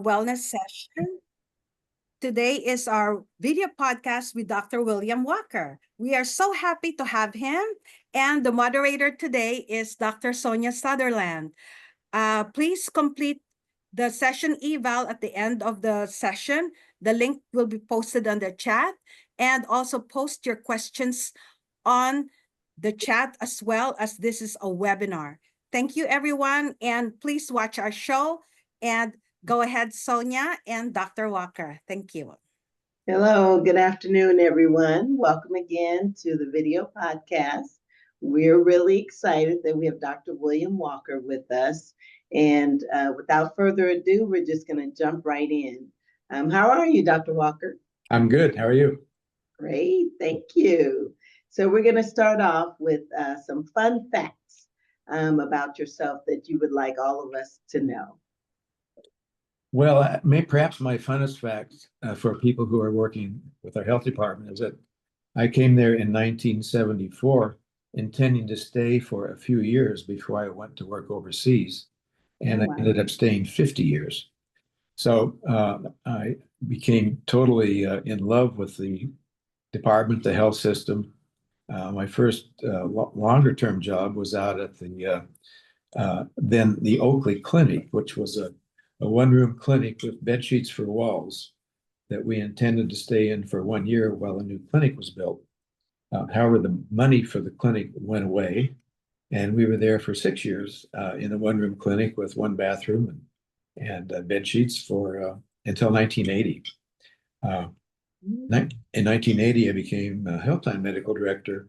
Wellness session. Today is our video podcast with Dr. William Walker. We are so happy to have him. And the moderator today is Dr. Sonia Sutherland. Please complete the session eval at the end of the session. The link will be posted on the chat, and also post your questions on the chat as well, as this is a webinar. Thank you, everyone, and please watch our show. And go ahead, Sonia and Dr. Walker. Thank you. Hello, good afternoon, everyone. Welcome again to the video podcast. We're really excited that we have Dr. William Walker with us. And without further ado, we're just going to jump right in. How are you, Dr. Walker? I'm good. How are you? Great, thank you. So we're going to start off with some fun facts about yourself that you would like all of us to know. Well, perhaps my funnest fact for people who are working with our health department is that I came there in 1974, intending to stay for a few years before I went to work overseas, and wow. I ended up staying 50 years. So I became totally in love with the department, the health system. My first longer-term job was out at then the Oakley Clinic, which was a one-room clinic with bed sheets for walls that we intended to stay in for 1 year while a new clinic was built. However, the money for the clinic went away, and we were there for 6 years in a one-room clinic with one bathroom and bed sheets for until 1980. In 1980, I became a health plan medical director,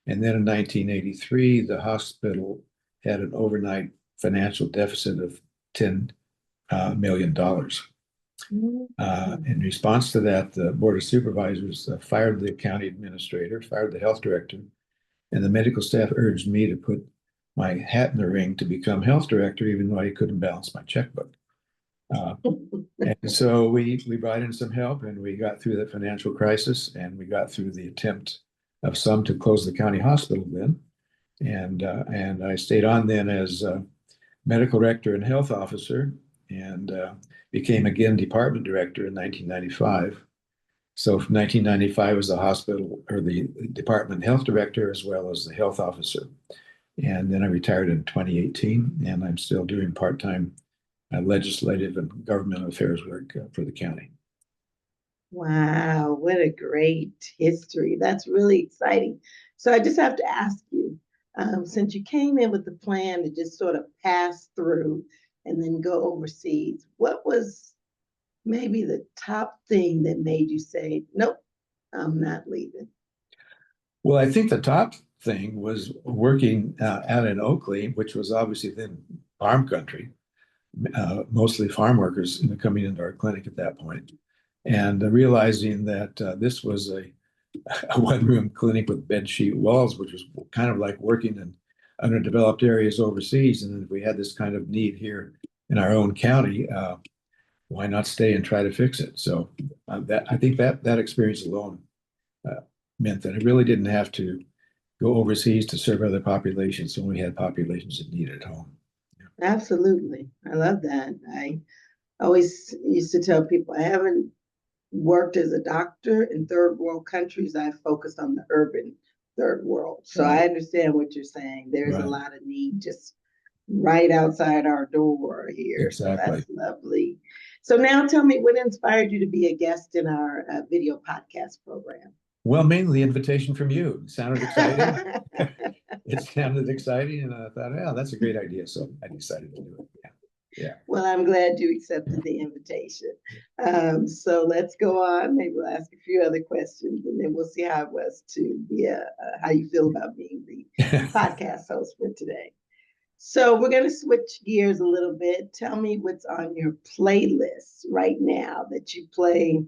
and then in 1983, the hospital had an overnight financial deficit of $10 million. In response to that, the Board of Supervisors fired the county administrator, fired the health director, and the medical staff urged me to put my hat in the ring to become health director, even though I couldn't balance my checkbook. And so we brought in some help, and we got through the financial crisis, and we got through the attempt of some to close the county hospital then. And I stayed on then as medical director and health officer, and became again department director in 1995. So from 1995 as the hospital or the department health director as well as the health officer. And then I retired in 2018, and I'm still doing part-time legislative and governmental affairs work for the county. Wow, what a great history. That's really exciting. So I just have to ask you, since you came in with the plan to just sort of pass through and then go overseas, what was maybe the top thing that made you say, nope, I'm not leaving? Well, I think the top thing was working out in Oakley, which was obviously then farm country, mostly farm workers coming into our clinic at that point, and realizing that this was a one-room clinic with bed sheet walls, which was kind of like working in underdeveloped areas overseas. And if we had this kind of need here in our own county, why not stay and try to fix it? So I think that experience alone meant that I really didn't have to go overseas to serve other populations when we had populations that needed at home. Absolutely. I love that. I always used to tell people I haven't worked as a doctor in third world countries. I focused on the urban third world. So Right. I understand what you're saying. There's Right. a lot of need just right outside our door here. Exactly. So that's lovely. So now tell me, what inspired you to be a guest in our video podcast program? Well, mainly the invitation from you. It sounded exciting. It sounded exciting, and I thought, yeah, that's a great idea. So I decided to do it. Yeah. Well, I'm glad you accepted the invitation. So let's go on. Maybe we'll ask a few other questions, and then we'll see how it was to be how you feel about being the podcast host for today. So we're going to switch gears a little bit. Tell me what's on your playlist right now that you play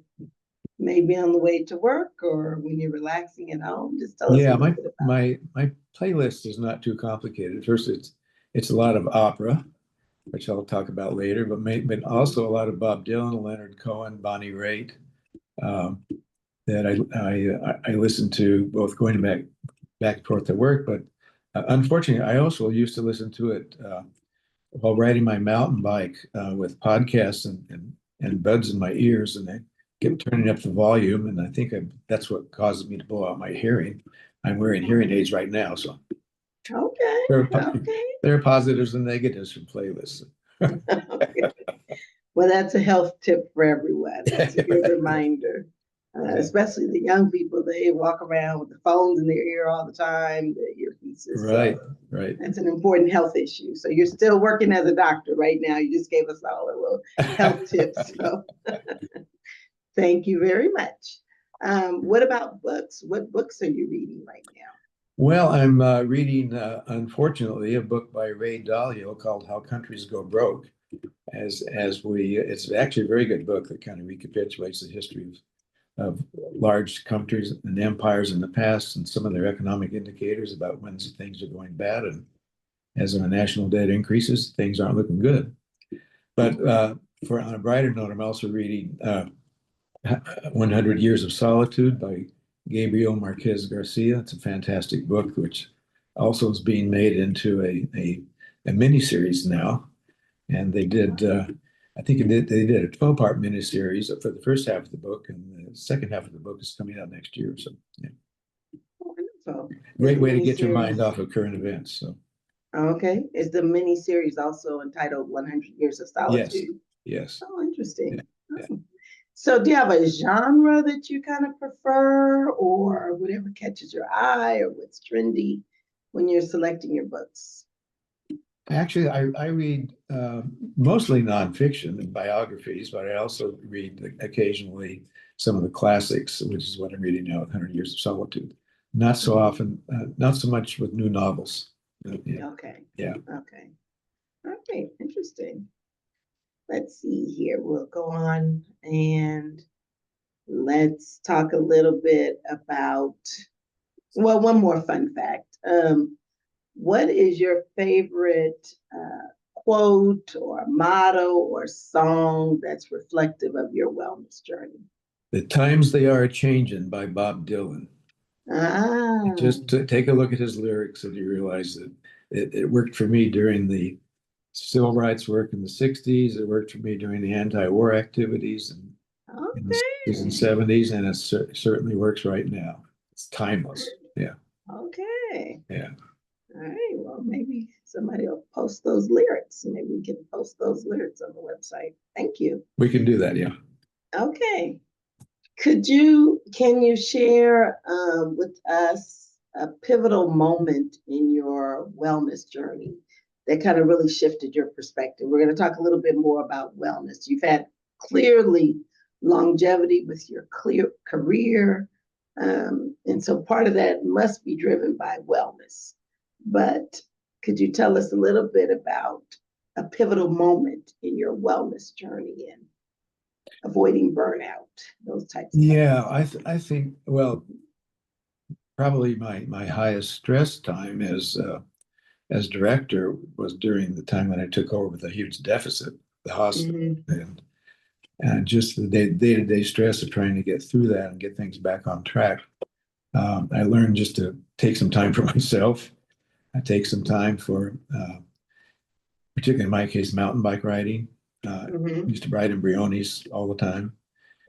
maybe on the way to work or when you're relaxing at home. Just tell us a little bit about it. My playlist is not too complicated. First, it's a lot of opera, which I'll talk about later, but also a lot of Bob Dylan, Leonard Cohen, Bonnie Raitt, that I listen to both going back and forth to work. But unfortunately, I also used to listen to it while riding my mountain bike with podcasts and and buds in my ears, and I kept turning up the volume, and I think that's what causes me to blow out my hearing. I'm wearing hearing aids right now, so Okay. there are, Okay. there are positives and negatives from playlists. Okay. Well, that's a health tip for everyone. That's a good reminder. Especially the young people, they walk around with the phones in their ear all the time, the earpieces. Right, So right. that's an important health issue. So you're still working as a doctor right now. You just gave us all a little health tips. So thank you very much. What about books? What books are you reading right now? Well, I'm reading, unfortunately, a book by Ray Dalio called How Countries Go Broke. It's actually a very good book that kind of recapitulates the history of large countries and empires in the past and some of their economic indicators about when things are going bad. And as our national debt increases, things aren't looking good. But on a brighter note, I'm also reading 100 Years of Solitude by Gabriel Marquez Garcia. It's a fantastic book, which also is being made into a miniseries now. And they did, they did a 12-part miniseries for the first half of the book, and the second half of the book is coming out next year. So, yeah. Wonderful. Great way to get your mind off of current events. So, okay. Is the mini series also entitled 100 Years of Solitude? Yes. Oh, interesting. Yeah. Oh. So do you have a genre that you kind of prefer, or whatever catches your eye, or what's trendy when you're selecting your books? Actually, I read mostly nonfiction and biographies, but I also read occasionally some of the classics, which is what I'm reading now, 100 Years of Solitude. Not so often, not so much with new novels. Yeah. Okay. Yeah. Okay. Okay. Interesting. Let's see here. We'll go on and let's talk a little bit about, well, one more fun fact. What is your favorite quote or motto or song that's reflective of your wellness journey? The Times They Are A-Changin' by Bob Dylan. Ah, Just to take a look at his lyrics and you realize that it worked for me during the civil rights work in the 60s. It worked for me during the anti-war activities in the 60s and okay. 70s, and it certainly works right now. It's timeless. Yeah. Okay. Yeah. All right. Well, maybe somebody will post those lyrics. Maybe we can post those lyrics on the website. Thank you. We can do that. Yeah. Okay. Can you share with us a pivotal moment in your wellness journey that kind of really shifted your perspective? We're going to talk a little bit more about wellness. You've had clearly longevity with your clear career. And so part of that must be driven by wellness. But could you tell us a little bit about a pivotal moment in your wellness journey and avoiding burnout, those types of things? Yeah. I think, well, probably my highest stress time as director was during the time when I took over with a huge deficit, the hospital. Mm-hmm. And just the day-to-day stress of trying to get through that and get things back on track. I learned just to take some time for myself. I take some time for, particularly in my case, mountain bike riding. Mm-hmm. Used to ride in Briones all the time.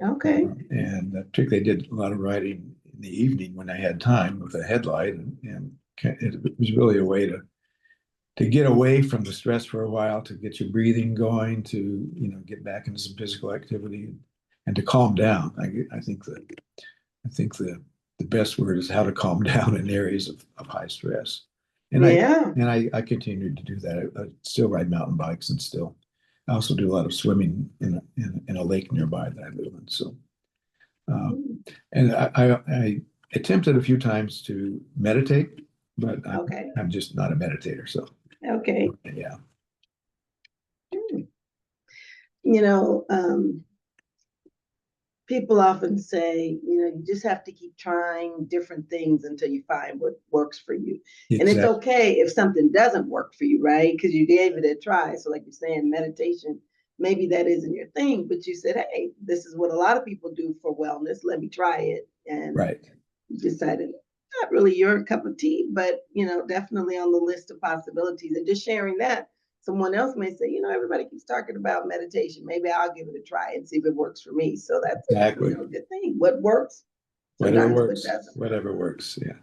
Okay. And particularly did a lot of riding in the evening when I had time with a headlight. And it was really a way to get away from the stress for a while, to get your breathing going, to get back into some physical activity, and to calm down. I think the best word is how to calm down in areas of high stress. And Yeah. I continued to do that. I still ride mountain bikes, and still I also do a lot of swimming in a lake nearby that I live in. So and I attempted a few times to meditate, but Okay. I'm just not a meditator. So Okay. yeah. You know, people often say, you just have to keep trying different things until you find what works for you. And it's Exactly. okay if something doesn't work for you, right? Because you gave it a try. So like you're saying, meditation, maybe that isn't your thing, but you said, hey, this is what a lot of people do for wellness. Let me try it. And Right. you decided not really your cup of tea, but definitely on the list of possibilities. And just sharing that someone else may say, everybody keeps talking about meditation. Maybe I'll give it a try and see if it works for me. So that's Exactly. a good thing. What works, Whatever sometimes what works. doesn't. Whatever works. Yeah.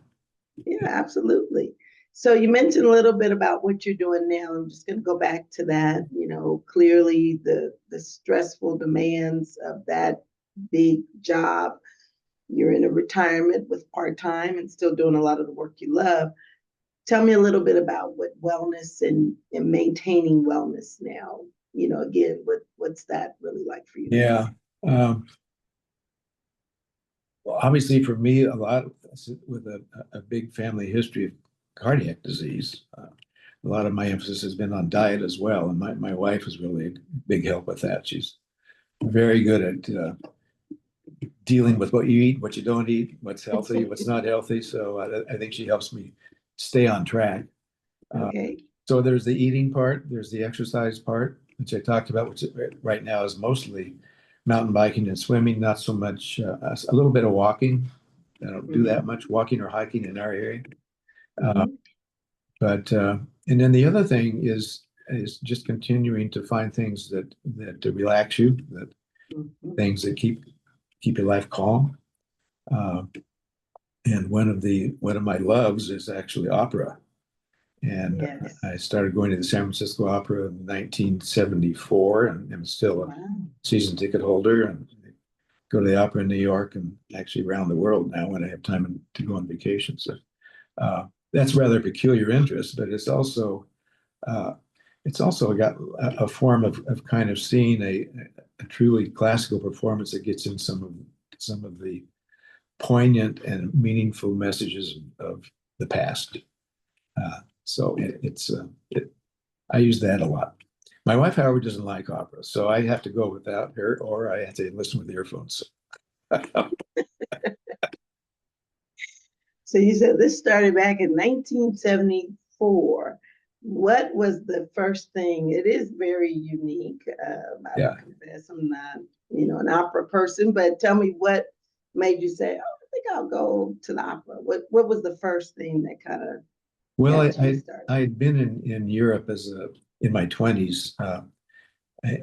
Yeah, absolutely. So you mentioned a little bit about what you're doing now. I'm just going to go back to that. Clearly the stressful demands of that big job. You're in a retirement with part-time and still doing a lot of the work you love. Tell me a little bit about what wellness and maintaining wellness now. Again, what's that really like for you? Yeah. Well, obviously for me, a lot with a big family history of cardiac disease. A lot of my emphasis has been on diet as well. And my wife is really a big help with that. She's very good at dealing with what you eat, what you don't eat, what's healthy, what's not healthy. So I think she helps me stay on track. Okay. So there's the eating part, there's the exercise part, which I talked about, which right now is mostly mountain biking and swimming, not so much, a little bit of walking. I don't do that much walking or hiking in our area. And then the other thing is just continuing to find things that relax you, that things that keep your life calm. And one of my loves is actually opera. And Yes. I started going to the San Francisco Opera in 1974, and I'm still a season ticket holder. And go to the opera in New York and actually around the world now when I have time to go on vacation. So that's rather peculiar interest, but it's also got a form of kind of seeing a truly classical performance that gets in some of the poignant and meaningful messages of the past. So I use that a lot. My wife, however, doesn't like opera, so I have to go without her, or I have to listen with earphones. So you said this started back in 1974. What was the first thing? It is very unique. I confess I'm not, an opera person, but tell me what made you say, "Oh, I think I'll go to the opera." What was the first thing that kind of Well, got you started? I had been in Europe in my 20s,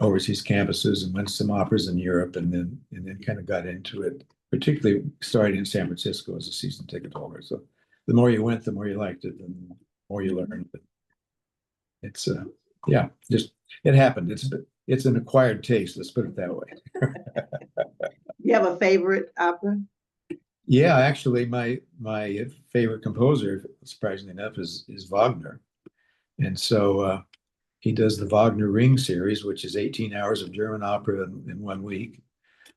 overseas campuses, and went to some operas in Europe, and then kind of got into it, particularly starting in San Francisco as a season ticket holder. So the more you went, the more you liked it, and the more you learned. But it's just it happened. It's an acquired taste. Let's put it that way. You have a favorite opera? Yeah, actually, my favorite composer, surprisingly enough, is Wagner, and so he does the Wagner Ring series, which is 18 hours of German opera in 1 week.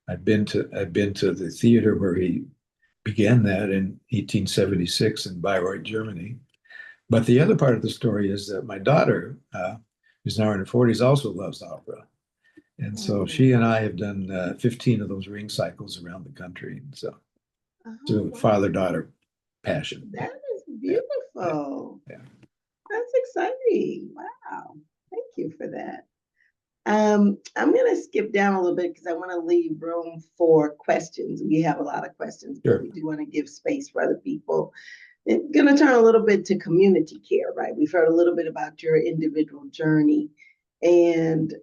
I've been to the theater where he began that in 1876 in Bayreuth, Germany. But the other part of the story is that my daughter, who's now in her 40s, also loves opera. And so she and I have done 15 of those ring cycles around the country. And so it's a father-daughter passion. That is beautiful. Yeah. That's exciting. Wow. Thank you for that. I'm going to skip down a little bit because I want to leave room for questions. We have a lot of questions, but we do want to give space for other people. It's going to turn a little bit to community care, right? We've heard a little bit about your individual journey. And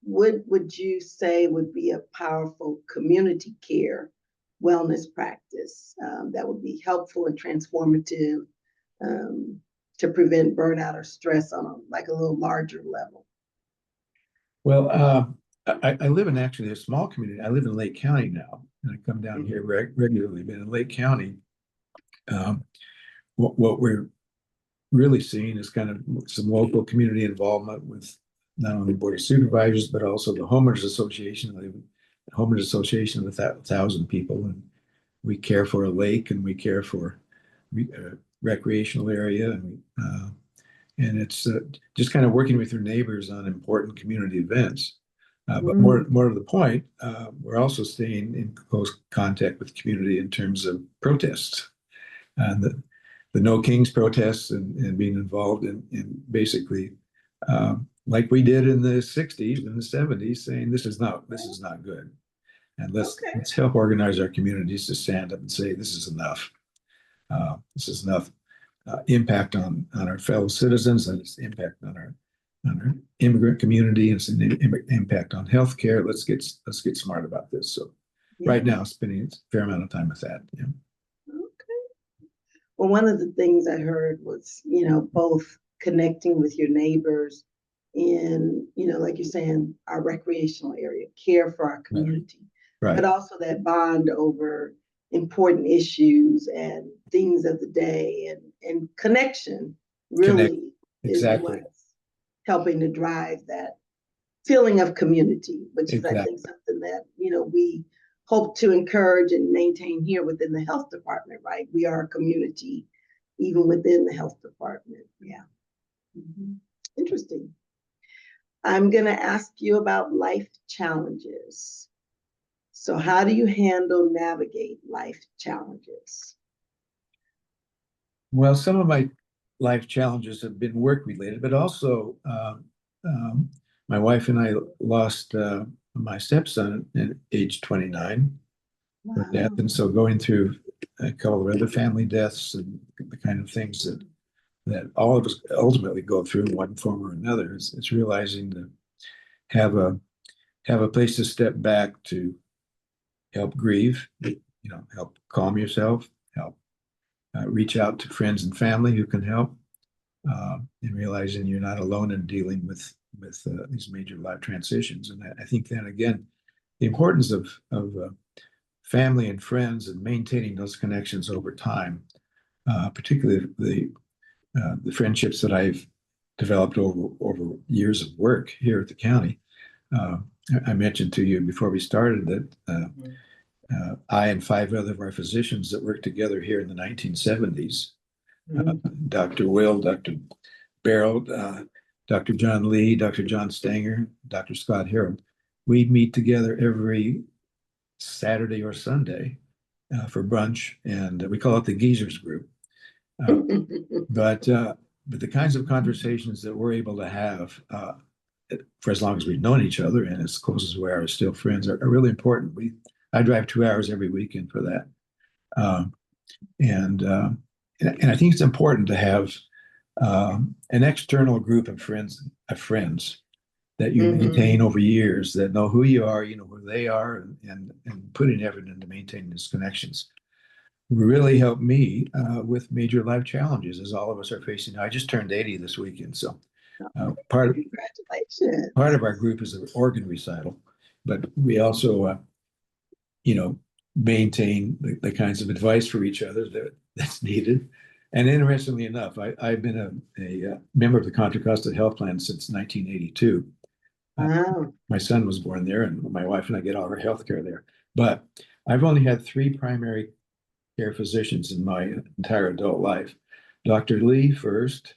what would you say would be a powerful community care wellness practice that would be helpful and transformative to prevent burnout or stress on a little larger level? Well, I live in actually a small community. I live in Lake County now, and I come down here regularly. But in Lake County, what we're really seeing is kind of some local community involvement with not only Board of Supervisors, but also the Homeowners Association. The Homeowners Association with 1,000 people, and we care for a lake, and we care for a recreational area, and it's just kind of working with your neighbors on important community events. But more to the point, we're also staying in close contact with the community in terms of protests. And the No Kings protests and being involved in basically like we did in the 60s and the 70s, saying this is not good. And let's help organize our communities to stand up and say this is enough. This is enough impact on our fellow citizens, and its impact on our immigrant community and its impact on healthcare. Let's get smart about this. So right now, spending a fair amount of time with that. Yeah. Okay. Well, one of the things I heard was, both connecting with your neighbors in, like you're saying, our recreational area, care for our community, Right. but also that bond over important issues and things of the day, and connection really Exactly. is what's helping to drive that feeling of community, which is, I think, something that, we hope to encourage and maintain here within the health department, right? We are a community, even within the health department. Yeah. Mm-hmm. Interesting. I'm going to ask you about life challenges. So how do you navigate life challenges? Well, some of my life challenges have been work related, but also my wife and I lost my stepson at age 29 for death. And so going through a couple of other family deaths and the kind of things that all of us ultimately go through in one form or another, it's realizing to have a place to step back to help grieve, help calm yourself, help reach out to friends and family who can help, and realizing you're not alone in dealing with these major life transitions. And I think then again, the importance of family and friends and maintaining those connections over time, particularly the friendships that I've developed over years of work here at the county. I mentioned to you before we started that I and 5 other of our physicians that worked together here in the 1970s, Dr. Will, Dr. Barrow, Dr. John Lee, Dr. John Stanger, Dr. Scott Harold, we meet together every Saturday or Sunday for brunch, and we call it the Geezers Group. But the kinds of conversations that we're able to have for as long as we've known each other and as close as we are still friends are really important. I drive 2 hours every weekend for that, and I think it's important to have an external group of friends that you maintain over years that know who you are, you know who they are, and putting effort into maintaining these connections really helped me with major life challenges as all of us are facing. I just turned 80 this weekend, so congratulations. Part of our group is an organ recital, but we also maintain the kinds of advice for each other that's needed. And interestingly enough, I've been a member of the Contra Costa Health Plan since 1982. Wow. My son was born there, and my wife and I get all our health care there. But I've only had 3 primary care physicians in my entire adult life. Dr. Lee first,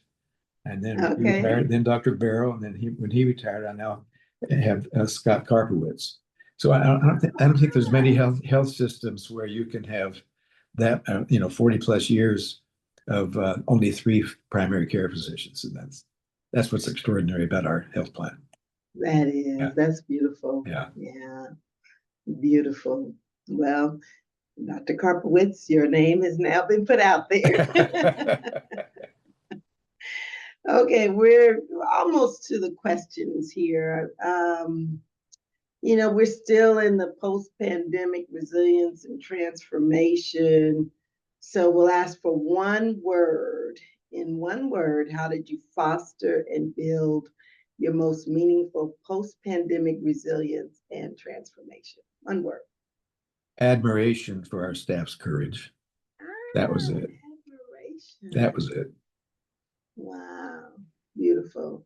and then he retired, then Dr. Barrow, and then when he retired, I now have Scott Karpowitz. So I don't think there's many health systems where you can have that 40 plus years of only 3 primary care physicians, and that's what's extraordinary about our health plan. That is, that's beautiful. Yeah, beautiful. Well, Dr. Karpowitz, your name has now been put out there. Okay, we're almost to the questions here. We're still in the post-pandemic resilience and transformation. So we'll ask for one word. In one word, how did you foster and build your most meaningful post-pandemic resilience and transformation? One word. Admiration for our staff's courage. That was it. Admiration. That was it. Wow, beautiful.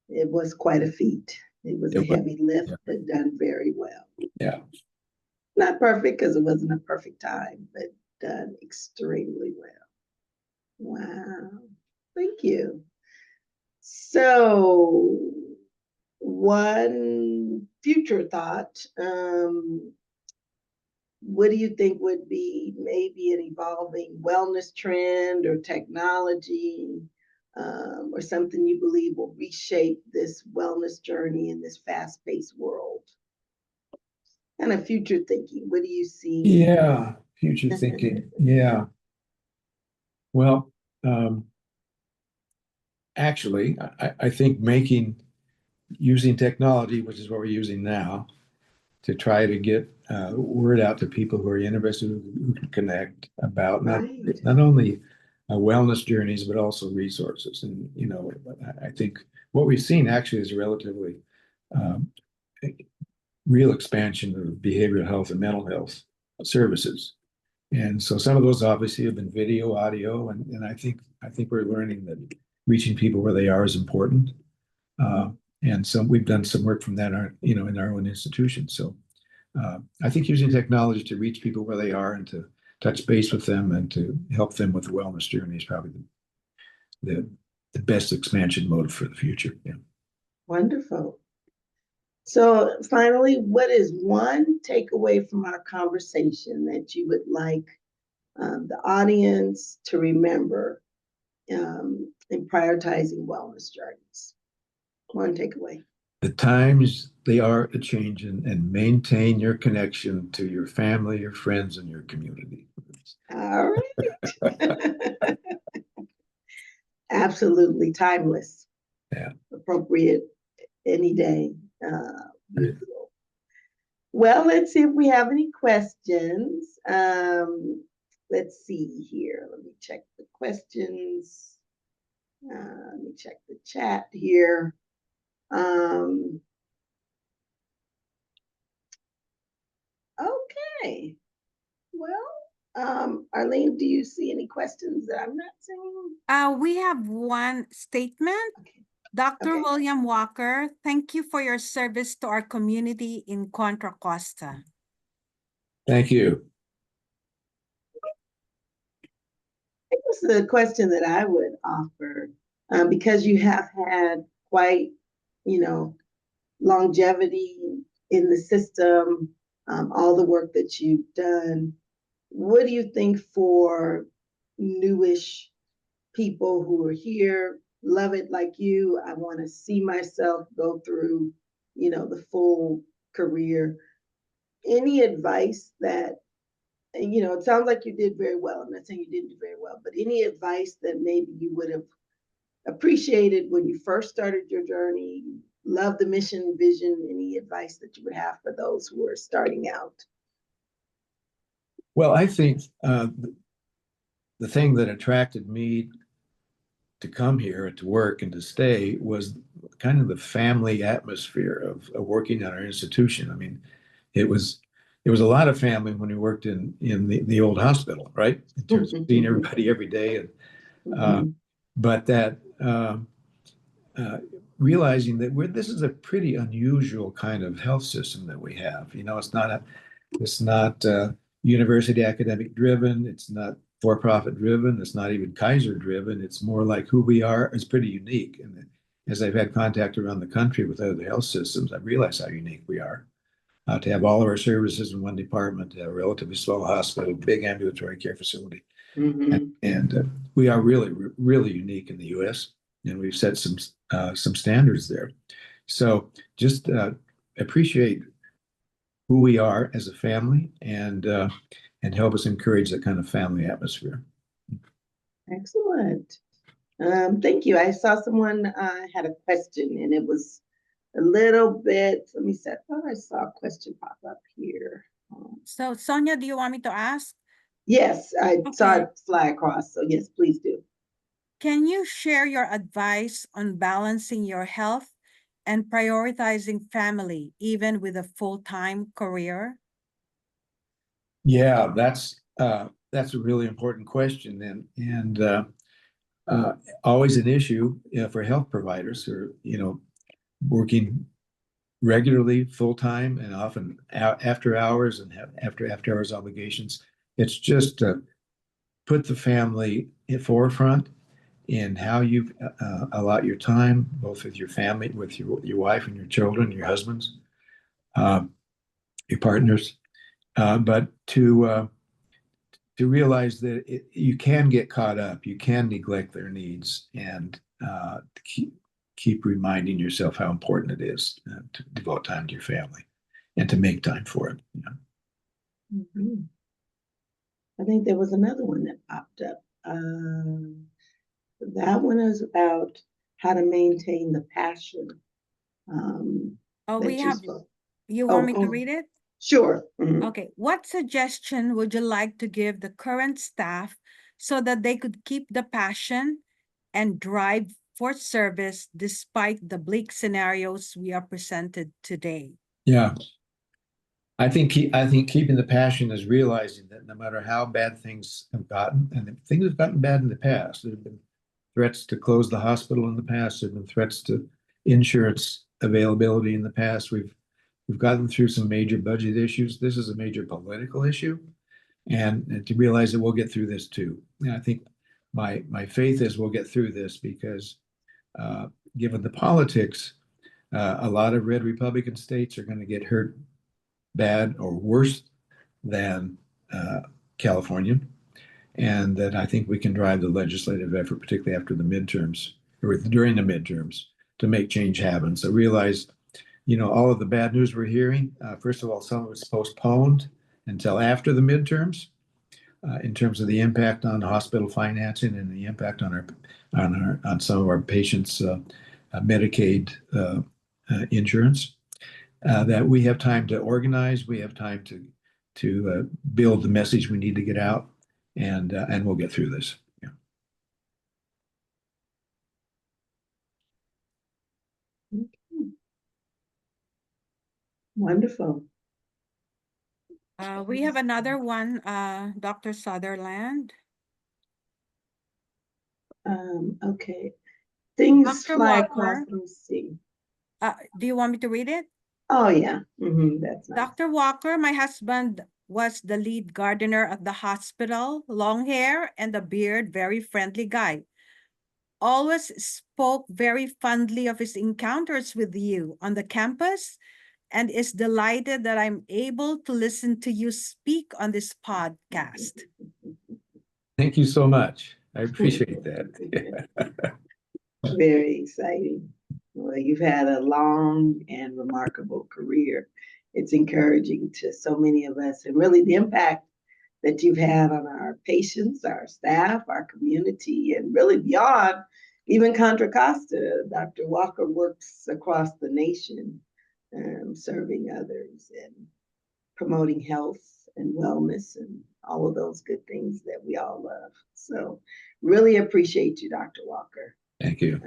It was quite a feat. It was a heavy lift, but done very well. Yeah. Not perfect because it wasn't a perfect time, but done extremely well. Wow. Thank you. So, one future thought. What do you think would be maybe an evolving wellness trend or technology, or something you believe will reshape this wellness journey in this fast-paced world? Kind of future thinking. What do you see? Yeah, future thinking. Yeah. Well, actually, I think using technology, which is what we're using now, to try to get word out to people who are interested, who can connect about Right. not only wellness journeys, but also resources. And, I think what we've seen actually is a relatively um, real expansion of behavioral health and mental health services. And so some of those obviously have been video, audio, and I think we're learning that reaching people where they are is important. Uh, and so we've done some work from that, in our own institution. So I think using technology to reach people where they are and to touch base with them and to help them with the wellness journey is probably the best expansion mode for the future. Yeah. Wonderful. So finally, what is one takeaway from our conversation that you would like the audience to remember in prioritizing wellness journeys? One takeaway. The times they are a changing, and maintain your connection to your family, your friends, and your community. All right. Absolutely timeless. Yeah. Appropriate any day. Beautiful. Well, let's see if we have any questions. Let's see here. Let me check the questions. Let me check the chat here. Okay. Well, Arlene, do you see any questions that I'm not seeing? We have one statement. Okay. Dr. Okay. William Walker, thank you for your service to our community in Contra Costa. Thank you. This is a question that I would offer because you have had quite, longevity in the system, all the work that you've done. What do you think for newish people who are here, love it like you? I want to see myself go through, the full career. Any advice that, it sounds like you did very well. I'm not saying you didn't do very well, but any advice that maybe you would have appreciated when you first started your journey, love the mission, vision, any advice that you would have for those who are starting out? Well, I think the thing that attracted me to come here to work and to stay was kind of the family atmosphere of working at our institution. I mean, it was a lot of family when we worked in the old hospital, right? In terms of seeing everybody every day, and but that realizing that this is a pretty unusual kind of health system that we have. It's not university academic driven. It's not for-profit driven. It's not even Kaiser driven. It's more like who we are. It's pretty unique. And as I've had contact around the country with other health systems, I've realized how unique we are. To have all of our services in one department, to have a relatively small hospital, big ambulatory care facility. And we are really, really unique in the U.S. and we've set some standards there. So just appreciate who we are as a family and help us encourage that kind of family atmosphere. Excellent. Thank you. I saw someone had a question, and it was a little bit. Let me see. I thought I saw a question pop up here. So, Sonia, do you want me to ask? Yes, I saw Okay. it fly across. So yes, please do. Can you share your advice on balancing your health and prioritizing family, even with a full-time career? Yeah, that's a really important question, and always an issue for health providers who are working regularly, full time, and often after hours and have after hours obligations. It's just put the family in forefront in how you allot your time, both with your family, with your wife and your children, your husbands, your partners, but to realize that you can get caught up, you can neglect their needs, and keep reminding yourself how important it is to devote time to your family and to make time for it. I think there was another one that popped up. That one is about how to maintain the passion Oh, that we you're have, supposed. you Oh, want me to read it? sure. Mhm. Okay. What suggestion would you like to give the current staff so that they could keep the passion and drive for service despite the bleak scenarios we are presented today? Yeah. I think keeping the passion is realizing that no matter how bad things have gotten, and things have gotten bad in the past, there have been threats to close the hospital in the past, there have been threats to insurance availability in the past. We've gotten through some major budget issues. This is a major political issue, and to realize that we'll get through this too. And I think my faith is we'll get through this because given the politics, a lot of red Republican states are going to get hurt bad or worse than California, and that I think we can drive the legislative effort, particularly after the midterms or during the midterms, to make change happen. So realize, all of the bad news we're hearing, first of all, some of it's postponed until after the midterms, in terms of the impact on hospital financing and the impact on some of our patients' Medicaid insurance. That we have time to organize, we have time to build the message we need to get out, and we'll get through this. Yeah. Okay. Wonderful. We have another one, Dr. Sutherland. Okay. Things Dr. fly Walker. across the sea. Do you want me to read it? Oh, yeah. That's nice. Dr. Walker, my husband was the lead gardener at the hospital, long hair and a beard, very friendly guy. Always spoke very fondly of his encounters with you on the campus and is delighted that I'm able to listen to you speak on this podcast. Thank you so much. I appreciate that. Very exciting. Well, you've had a long and remarkable career. It's encouraging to so many of us, and really the impact that you've had on our patients, our staff, our community, and really beyond, even Contra Costa. Dr. Walker works across the nation, serving others and promoting health and wellness and all of those good things that we all love. So really appreciate you, Dr. Walker. Thank you.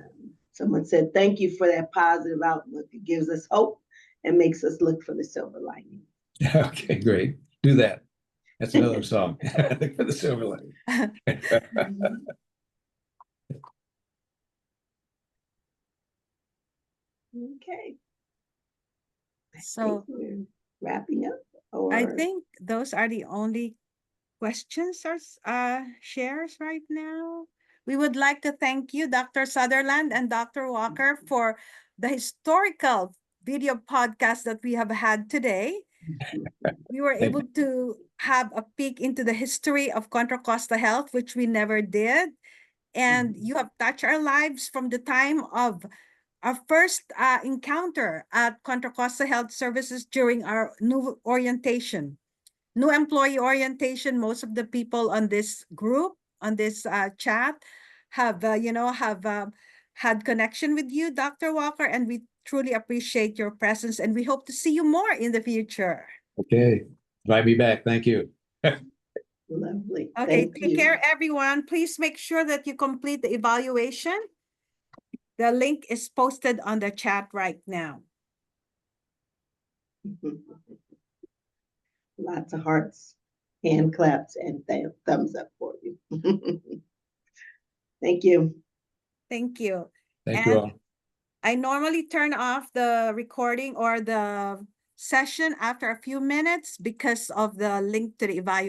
Someone said, thank you for that positive outlook. It gives us hope and makes us look for the silver lining. Okay, great. Do that. That's another song. Look for the silver lining. Okay. So we're wrapping up. I think those are the only questions or shares right now. We would like to thank you, Dr. Sutherland and Dr. Walker, for the historical video podcast that we have had today. We were able to have a peek into the history of Contra Costa Health, which we never did. And you have touched our lives from the time of our first encounter at Contra Costa Health Services during our new orientation. New employee orientation. Most of the people on this group, on this chat, have had connection with you, Dr. Walker, and we truly appreciate your presence, and we hope to see you more in the future. Okay, invite me back. Thank you. Lovely. Okay, take care, everyone. Please make sure that you complete the evaluation. The link is posted on the chat right now. Lots of hearts, hand claps, and thumbs up for you. Thank you. Thank you. Thank you all. I normally turn off the recording or the session after a few minutes because of the link to the evaluation.